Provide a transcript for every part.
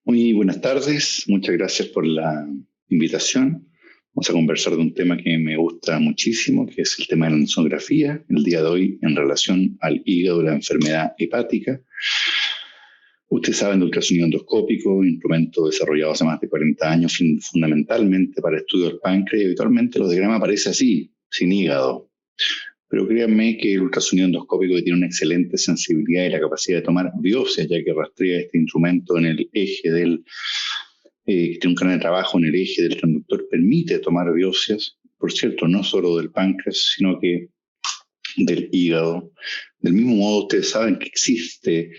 Muy buenas tardes, muchas gracias por la invitación. Vamos a conversar de un tema que me gusta muchísimo, que es el tema de la sonografía, el día de hoy en relación al hígado, la enfermedad hepática. Ustedes saben de ultrasonido endoscópico, instrumento desarrollado hace más de 40 años, fundamentalmente para estudio del páncreas, y habitualmente el diagrama aparece así, sin hígado. Pero créanme que el ultrasonido endoscópico tiene una excelente sensibilidad y la capacidad de tomar biopsias, ya que rastrea este instrumento en el eje que tiene un canal de trabajo en el eje del transductor, permite tomar biopsias, por cierto, no solo del páncreas, sino que del hígado. Del mismo modo, ustedes saben que existe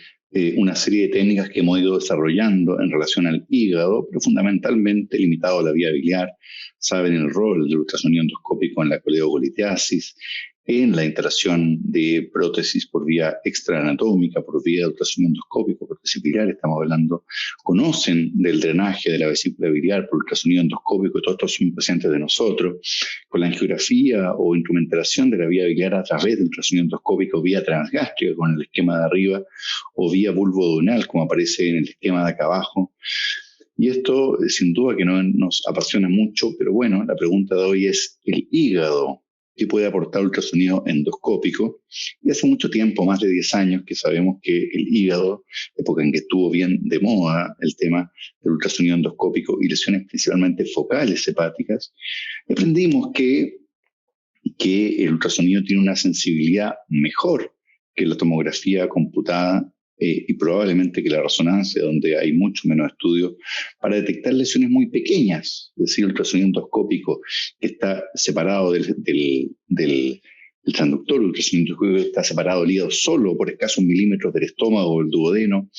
una serie de técnicas que hemos ido desarrollando en relación al hígado, pero fundamentalmente limitado a la vía biliar. Saben el rol del ultrasonido endoscópico en la coledocolitiasis, en la instalación de prótesis por vía extraanatómica, por vía de ultrasonido endoscópico, prótesis biliar, estamos hablando, conocen del drenaje de la vesícula biliar por ultrasonido endoscópico, y todos estos son pacientes de nosotros, con la angiografía o instrumentación de la vía biliar a través de ultrasonido endoscópico, vía transgástrica con el esquema de arriba, o vía bulvoduodenal, como aparece en el esquema de acá abajo. Y esto, sin duda, que no nos apasiona mucho, pero bueno, la pregunta de hoy es el hígado. ¿Qué puede aportar ultrasonido endoscópico? Y hace mucho tiempo, más de 10 años, que sabemos que el hígado, época en que estuvo bien de moda el tema del ultrasonido endoscópico y lesiones principalmente focales hepáticas, aprendimos que el ultrasonido tiene una sensibilidad mejor que la tomografía computada y probablemente que la resonancia, donde hay mucho menos estudios, para detectar lesiones muy pequeñas, es decir, el ultrasonido endoscópico que está separado del transductor, el ultrasonido endoscópico está separado del hígado solo por escasos milímetros del estómago o el duodeno,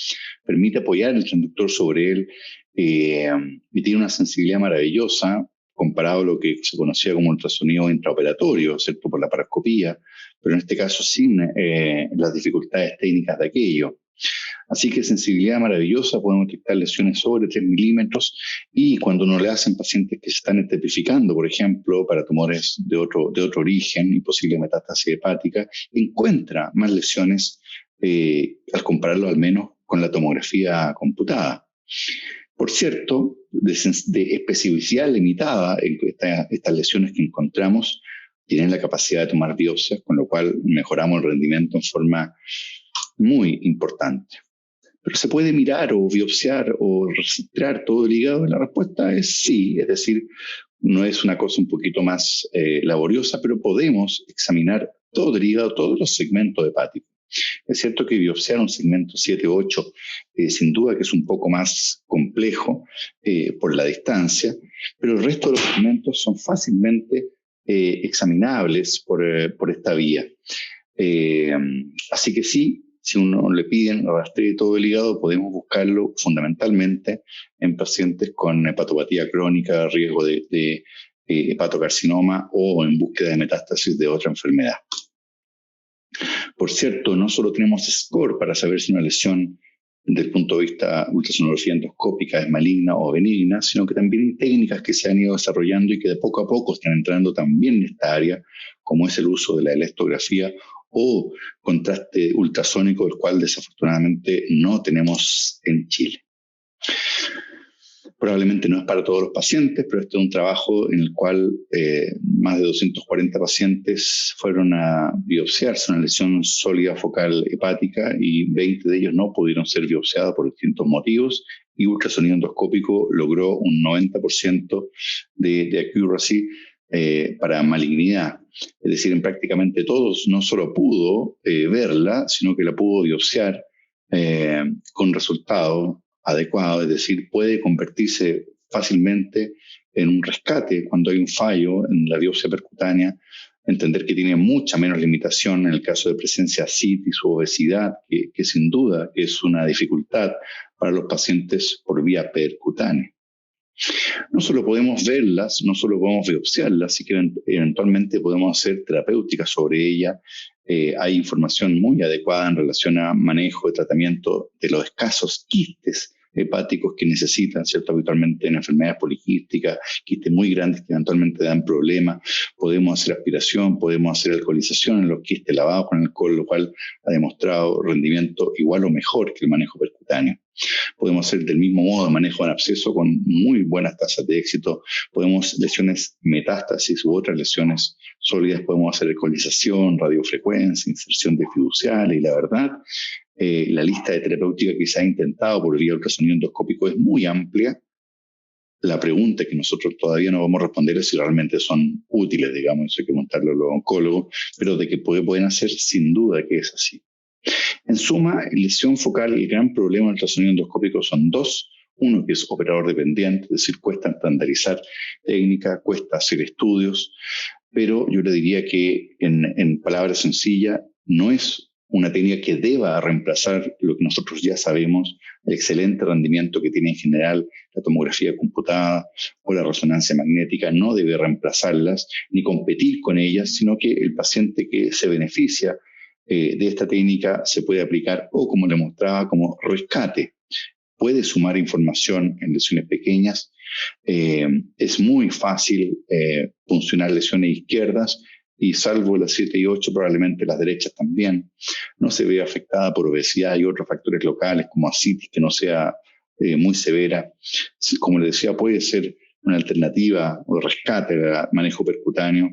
permite apoyar el transductor sobre él y tiene una sensibilidad maravillosa comparado a lo que se conocía como ultrasonido intraoperatorio, ¿cierto? Por la paroscopía, pero en este caso sin las dificultades técnicas de aquello. Así que sensibilidad maravillosa, podemos detectar lesiones sobre 3 milímetros y cuando uno le hacen pacientes que se están estepificando, por ejemplo, para tumores de otro origen y posible metástasis hepática, encuentra más lesiones al compararlo al menos con la tomografía computada. Por cierto, de especificidad limitada, estas lesiones que encontramos tienen la capacidad de tomar biopsias, con lo cual mejoramos el rendimiento en forma muy importante. Pero ¿se puede mirar o biopsiar o registrar todo el hígado? La respuesta es sí, es decir, no es una cosa un poquito más laboriosa, pero podemos examinar todo el hígado, todos los segmentos hepáticos. Es cierto que biopsiar un segmento 7-8 sin duda que es un poco más complejo por la distancia, pero el resto de los segmentos son fácilmente examinables por esta vía. Así que sí, si uno le piden rastree todo el hígado, podemos buscarlo fundamentalmente en pacientes con hepatopatía crónica, riesgo de hepatocarcinoma o en búsqueda de metástasis de otra enfermedad. Por cierto, no solo tenemos score para saber si una lesión desde el punto de vista ultrasonografía endoscópica es maligna o benigna, sino que también hay técnicas que se han ido desarrollando y que de poco a poco están entrando también en esta área, como es el uso de la elastografía o contraste ultrasónico, el cual desafortunadamente no tenemos en Chile. Probablemente no es para todos los pacientes, pero este es un trabajo en el cual más de 240 pacientes fueron a biopsiarse una lesión sólida focal hepática y 20 de ellos no pudieron ser biopsiados por distintos motivos y ultrasonido endoscópico logró un 90% de accuracy para malignidad. Es decir, en prácticamente todos no solo pudo verla, sino que la pudo biopsiar con resultado adecuado, es decir, puede convertirse fácilmente en un rescate cuando hay un fallo en la biopsia percutánea, entender que tiene mucha menos limitación en el caso de presencia de citis u obesidad, que sin duda es una dificultad para los pacientes por vía percutánea. No solo podemos verlas, no solo podemos biopsiarlas, sino que eventualmente podemos hacer terapéuticas sobre ella. Hay información muy adecuada en relación a manejo y tratamiento de los escasos quistes hepáticos que necesitan, ¿cierto? Habitualmente en enfermedades poliquísticas, quistes muy grandes que eventualmente dan problemas. Podemos hacer aspiración, podemos hacer alcoholización en los quistes lavados con alcohol, lo cual ha demostrado rendimiento igual o mejor que el manejo percutáneo. Podemos hacer del mismo modo manejo de absceso con muy buenas tasas de éxito. Podemos lesiones metástasis u otras lesiones sólidas, podemos hacer alcoholización, radiofrecuencia, inserción de fiduciales, y la verdad, la lista de terapéutica que se ha intentado por vía ultrasonido endoscópico es muy amplia. La pregunta que nosotros todavía no vamos a responder es si realmente son útiles, digamos, eso hay que montarlo a los oncólogos, pero de que pueden hacer, sin duda que es así. En suma, lesión focal, el gran problema del ultrasonido endoscópico son dos. Uno que es operador dependiente, es decir, cuesta estandarizar técnica, cuesta hacer estudios, pero yo le diría que en palabras sencillas, no es una técnica que deba reemplazar lo que nosotros ya sabemos, el excelente rendimiento que tiene en general la tomografía computada o la resonancia magnética, no debe reemplazarlas ni competir con ellas, sino que el paciente que se beneficia de esta técnica se puede aplicar o, como le mostraba, como rescate. Puede sumar información en lesiones pequeñas. Es muy fácil funcionar lesiones izquierdas y salvo las 7 y 8, probablemente las derechas también. No se ve afectada por obesidad y otros factores locales como ascitis que no sea muy severa. Como le decía, puede ser una alternativa o rescate al manejo percutáneo.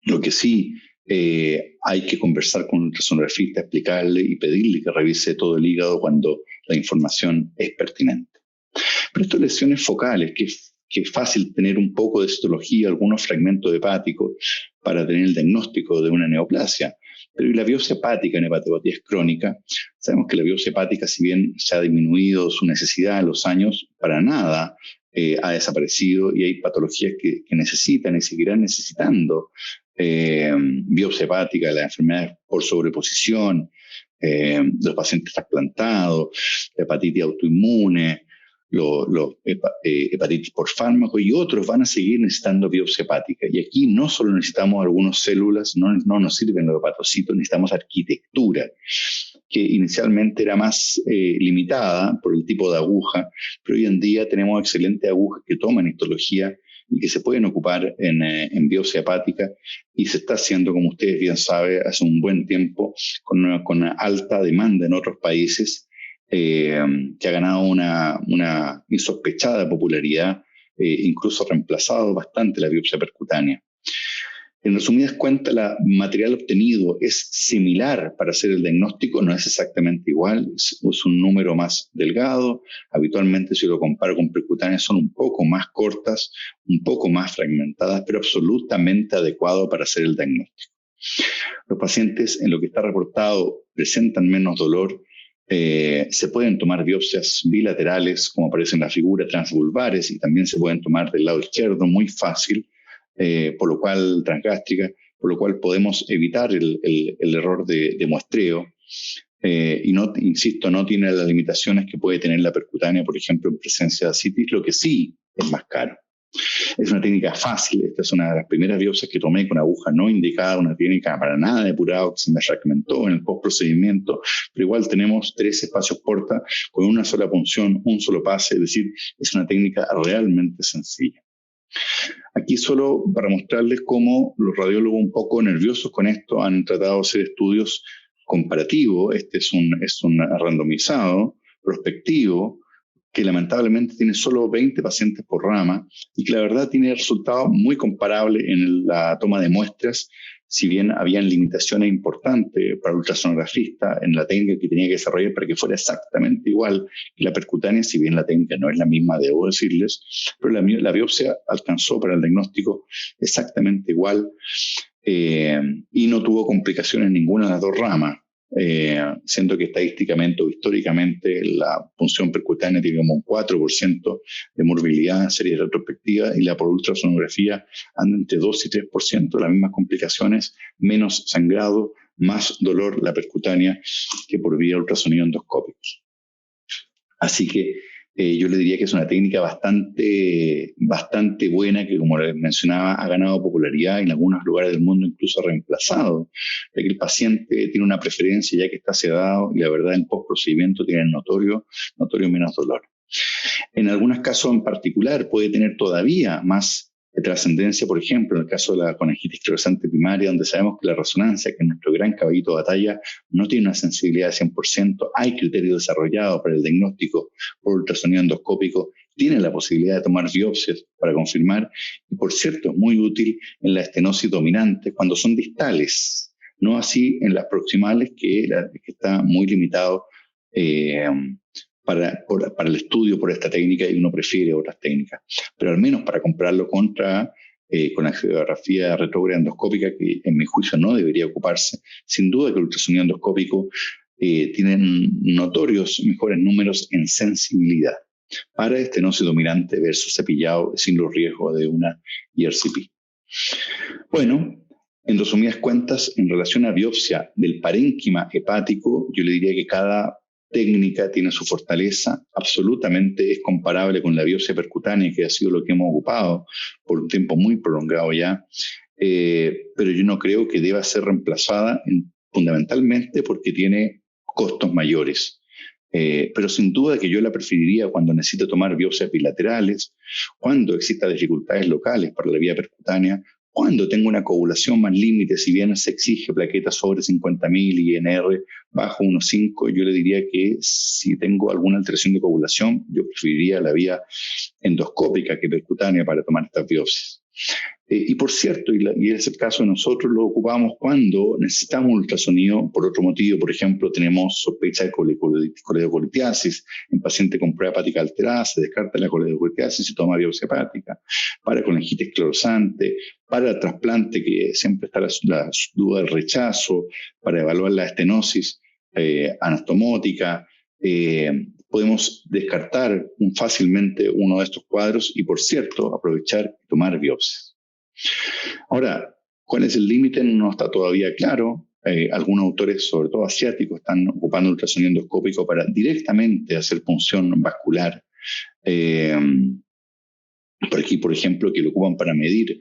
Lo que sí hay que conversar con un ultrasonografista, explicarle y pedirle que revise todo el hígado cuando la información es pertinente. Pero estas lesiones focales, que es fácil tener un poco de citología, algunos fragmentos hepáticos para tener el diagnóstico de una neoplasia. Pero y la biopsia hepática en hepatopatías crónicas, sabemos que la biopsia hepática, si bien se ha disminuido su necesidad en los años, para nada ha desaparecido y hay patologías que necesitan y seguirán necesitando biopsia hepática, las enfermedades por sobreposición, los pacientes trasplantados, la hepatitis autoinmune, hepatitis por fármaco y otros van a seguir necesitando biopsia hepática. Y aquí no solo necesitamos algunas células, no nos sirven los hepatocitos, necesitamos arquitectura, que inicialmente era más limitada por el tipo de aguja, pero hoy en día tenemos excelentes agujas que toman histología y que se pueden ocupar en biopsia hepática, y se está haciendo, como ustedes bien saben, hace un buen tiempo, con una alta demanda en otros países, que ha ganado una insospechada popularidad, incluso ha reemplazado bastante la biopsia percutánea. En resumidas cuentas, el material obtenido es similar para hacer el diagnóstico, no es exactamente igual, es un número más delgado. Habitualmente, si lo comparo con percutáneas, son un poco más cortas, un poco más fragmentadas, pero absolutamente adecuado para hacer el diagnóstico. Los pacientes, en lo que está reportado, presentan menos dolor. Se pueden tomar biopsias bilaterales, como aparece en la figura, transvulvares, y también se pueden tomar del lado izquierdo, muy fácil. Por lo cual transgástrica, por lo cual podemos evitar el error de muestreo, y no, insisto, no tiene las limitaciones que puede tener la percutánea, por ejemplo, en presencia de ascitis, lo que sí es más caro. Es una técnica fácil, esta es una de las primeras biopsias que tomé con aguja no indicada, una técnica para nada depurada que se me fragmentó en el postprocedimiento, pero igual tenemos 3 espacios porta con una sola punción, un solo pase, es decir, es una técnica realmente sencilla. Aquí solo para mostrarles cómo los radiólogos un poco nerviosos con esto han tratado de hacer estudios comparativos. Este es un randomizado, prospectivo, que lamentablemente tiene solo 20 pacientes por rama y que la verdad tiene resultados muy comparables en la toma de muestras, si bien habían limitaciones importantes para el ultrasonografista en la técnica que tenía que desarrollar para que fuera exactamente igual que la percutánea, si bien la técnica no es la misma, debo decirles, pero la biopsia alcanzó para el diagnóstico exactamente igual, y no tuvo complicaciones en ninguna de las dos ramas. Siendo que estadísticamente o históricamente la punción percutánea tiene como un 4% de morbilidad en serie retrospectiva y la por ultrasonografía anda entre 2 y 3%, las mismas complicaciones, menos sangrado, más dolor la percutánea que por vía ultrasonido endoscópicos. Así que Yo le diría que es una técnica bastante buena que, como les mencionaba, ha ganado popularidad y en algunos lugares del mundo incluso ha reemplazado, ya que el paciente tiene una preferencia ya que está sedado y la verdad en post-procedimiento tiene notorio menos dolor. En algunos casos en particular puede tener todavía más trascendencia, por ejemplo, en el caso de la conejitis esclerosante primaria, donde sabemos que la resonancia, que es nuestro gran caballito de batalla, no tiene una sensibilidad de 100%, hay criterios desarrollados para el diagnóstico por ultrasonido endoscópico, tiene la posibilidad de tomar biopsias para confirmar, y por cierto, es muy útil en la estenosis dominante cuando son distales, no así en las proximales, que está muy limitado para el estudio por esta técnica y uno prefiere otras técnicas. Pero al menos para compararlo con la angiografía retrógrada endoscópica, que en mi juicio no debería ocuparse, sin duda que el ultrasonido endoscópico tiene notorios mejores números en sensibilidad para estenosis dominante versus cepillado sin los riesgos de una ERCP. Bueno, en resumidas cuentas, en relación a biopsia del parénquima hepático, yo le diría que cada técnica tiene su fortaleza, absolutamente es comparable con la biopsia percutánea, que ha sido lo que hemos ocupado por un tiempo muy prolongado ya, pero yo no creo que deba ser reemplazada fundamentalmente porque tiene costos mayores. Pero sin duda que yo la preferiría cuando necesite tomar biopsias bilaterales, cuando exista dificultades locales para la vía percutánea, cuando tengo una coagulación más límite, si bien se exige plaquetas sobre 50.000 y INR bajo 1,5, yo le diría que si tengo alguna alteración de coagulación, yo preferiría la vía endoscópica que percutánea para tomar estas biopsias. Y por cierto, y es el caso de nosotros, lo ocupamos cuando necesitamos un ultrasonido por otro motivo. Por ejemplo, tenemos sospecha de coledocolitiasis en paciente con prueba hepática alterada, se descarta la coledocolitiasis y se toma biopsia hepática. Para conejitis esclerosante, para el trasplante, que siempre está la duda del rechazo, para evaluar la estenosis anastomótica, podemos descartar fácilmente uno de estos cuadros y, por cierto, aprovechar y tomar biopsias. Ahora, ¿cuál es el límite? No está todavía claro. Algunos autores, sobre todo asiáticos, están ocupando ultrasonido endoscópico para directamente hacer punción vascular. Por aquí, por ejemplo, que lo ocupan para medir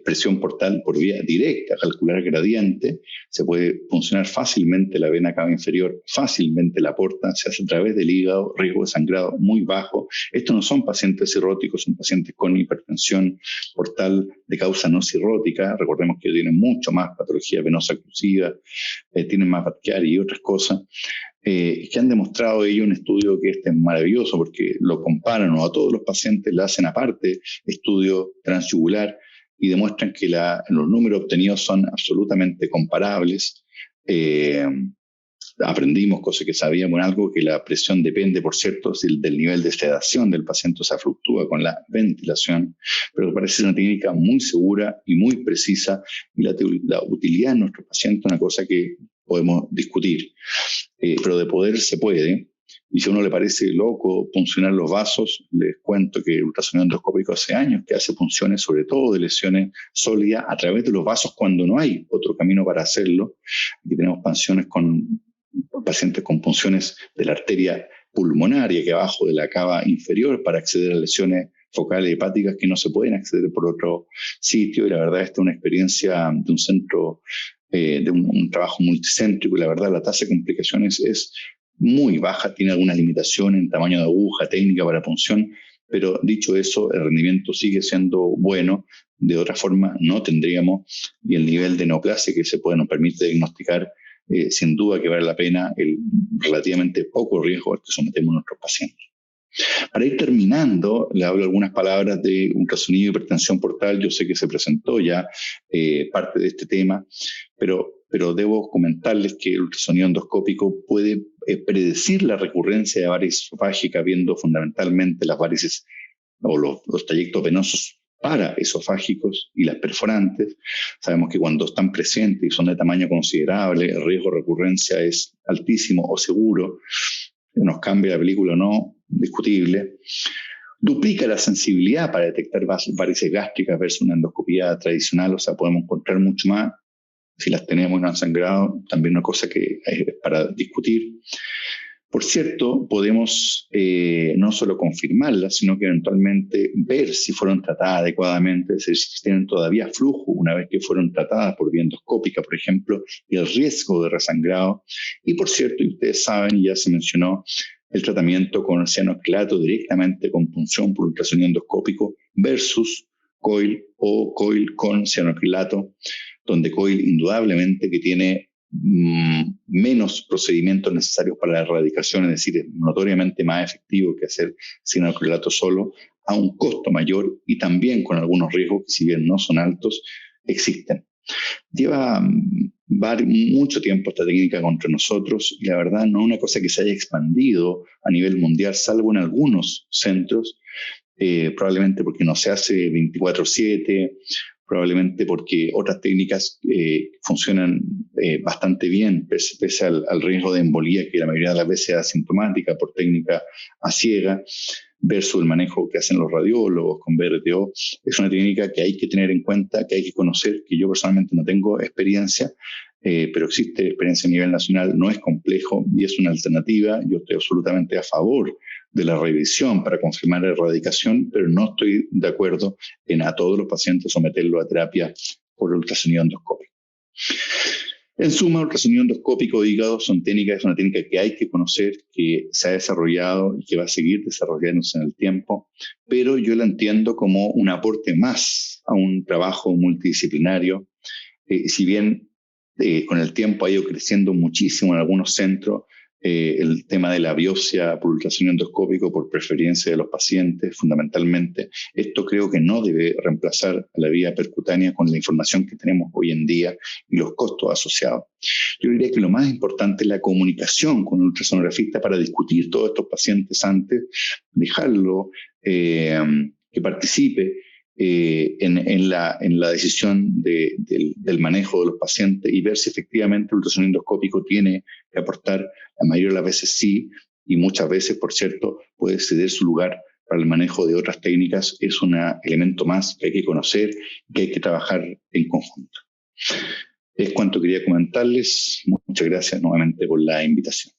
presión portal por vía directa, calcular gradiente, se puede funcionar fácilmente la vena cava inferior, fácilmente la porta, se hace a través del hígado, riesgo de sangrado muy bajo. Estos no son pacientes cirróticos, son pacientes con hipertensión portal de causa no cirrótica. Recordemos que tienen mucho más patología venosa oclusiva, tienen más Budd-Chiari y otras cosas. Que han demostrado ellos un estudio que es maravilloso porque lo comparan o a todos los pacientes le hacen aparte estudio transyugular y demuestran que los números obtenidos son absolutamente comparables. Aprendimos, cosa que sabíamos en algo, que la presión depende, por cierto, del nivel de sedación del paciente, o sea, fluctúa con la ventilación, pero parece una técnica muy segura y muy precisa y la utilidad en nuestros pacientes es una cosa que podemos discutir, pero de poder se puede. Y si a uno le parece loco puncionar los vasos, les cuento que el ultrasonido endoscópico hace años que hace punciones, sobre todo de lesiones sólidas, a través de los vasos cuando no hay otro camino para hacerlo. Aquí tenemos pacientes con punciones de la arteria pulmonaria, que abajo de la cava inferior, para acceder a lesiones focales hepáticas que no se pueden acceder por otro sitio. Y la verdad, esta es una experiencia de un centro, de un trabajo multicéntrico, y la verdad la tasa de complicaciones es muy baja, tiene algunas limitaciones en tamaño de aguja, técnica para punción, pero dicho eso, el rendimiento sigue siendo bueno. De otra forma, no tendríamos, y el nivel de neoplasia que nos permite diagnosticar, sin duda que vale la pena el relativamente poco riesgo al que sometemos a nuestros pacientes. Para ir terminando, le hablo algunas palabras de ultrasonido y hipertensión portal. Yo sé que se presentó ya parte de este tema, pero debo comentarles que el ultrasonido endoscópico puede predecir la recurrencia de varices esofágicas, viendo fundamentalmente las varices o los trayectos venosos paraesofágicos y las perforantes. Sabemos que cuando están presentes y son de tamaño considerable, el riesgo de recurrencia es altísimo o seguro. Nos cambia la película o no, discutible. Duplica la sensibilidad para detectar varices gástricas versus una endoscopía tradicional, o sea, podemos encontrar mucho más. Si las tenemos y no han sangrado, también una cosa que es para discutir. Por cierto, podemos no solo confirmarlas, sino que eventualmente ver si fueron tratadas adecuadamente, es decir, si tienen todavía flujo una vez que fueron tratadas por vía endoscópica, por ejemplo, y el riesgo de resangrado. Y por cierto, y ustedes saben, ya se mencionó, el tratamiento con cianoacrilato directamente con punción por ultrasonido endoscópico versus COIL o COIL con cianoacrilato, donde COIL indudablemente que tiene menos procedimientos necesarios para la erradicación, es decir, es notoriamente más efectivo que hacer cianoacrilato solo, a un costo mayor y también con algunos riesgos que, si bien no son altos, existen. Lleva mucho tiempo esta técnica contra nosotros y la verdad no es una cosa que se haya expandido a nivel mundial, salvo en algunos centros, probablemente porque no se hace 24/7, probablemente porque otras técnicas funcionan bastante bien, pese al riesgo de embolía, que la mayoría de las veces es asintomática por técnica a ciega, versus el manejo que hacen los radiólogos con BRTO. Es una técnica que hay que tener en cuenta, que hay que conocer, que yo personalmente no tengo experiencia, pero existe experiencia a nivel nacional, no es complejo y es una alternativa. Yo estoy absolutamente a favor de la revisión para confirmar la erradicación, pero no estoy de acuerdo en a todos los pacientes someterlo a terapia por ultrasonido endoscópico. En suma, ultrasonido endoscópico de hígado es una técnica que hay que conocer, que se ha desarrollado y que va a seguir desarrollándose en el tiempo, pero yo la entiendo como un aporte más a un trabajo multidisciplinario. Si bien con el tiempo ha ido creciendo muchísimo en algunos centros, el tema de la biopsia por ultrasonido endoscópico por preferencia de los pacientes, fundamentalmente. Esto creo que no debe reemplazar a la vía percutánea con la información que tenemos hoy en día y los costos asociados. Yo diría que lo más importante es la comunicación con el ultrasonografista para discutir todos estos pacientes antes, dejarlo que participe en la decisión del manejo de los pacientes y ver si efectivamente el ultrasonido endoscópico tiene que aportar. La mayoría de las veces sí, y muchas veces, por cierto, puede ceder su lugar para el manejo de otras técnicas. Es un elemento más que hay que conocer y que hay que trabajar en conjunto. Es cuanto quería comentarles. Muchas gracias nuevamente por la invitación.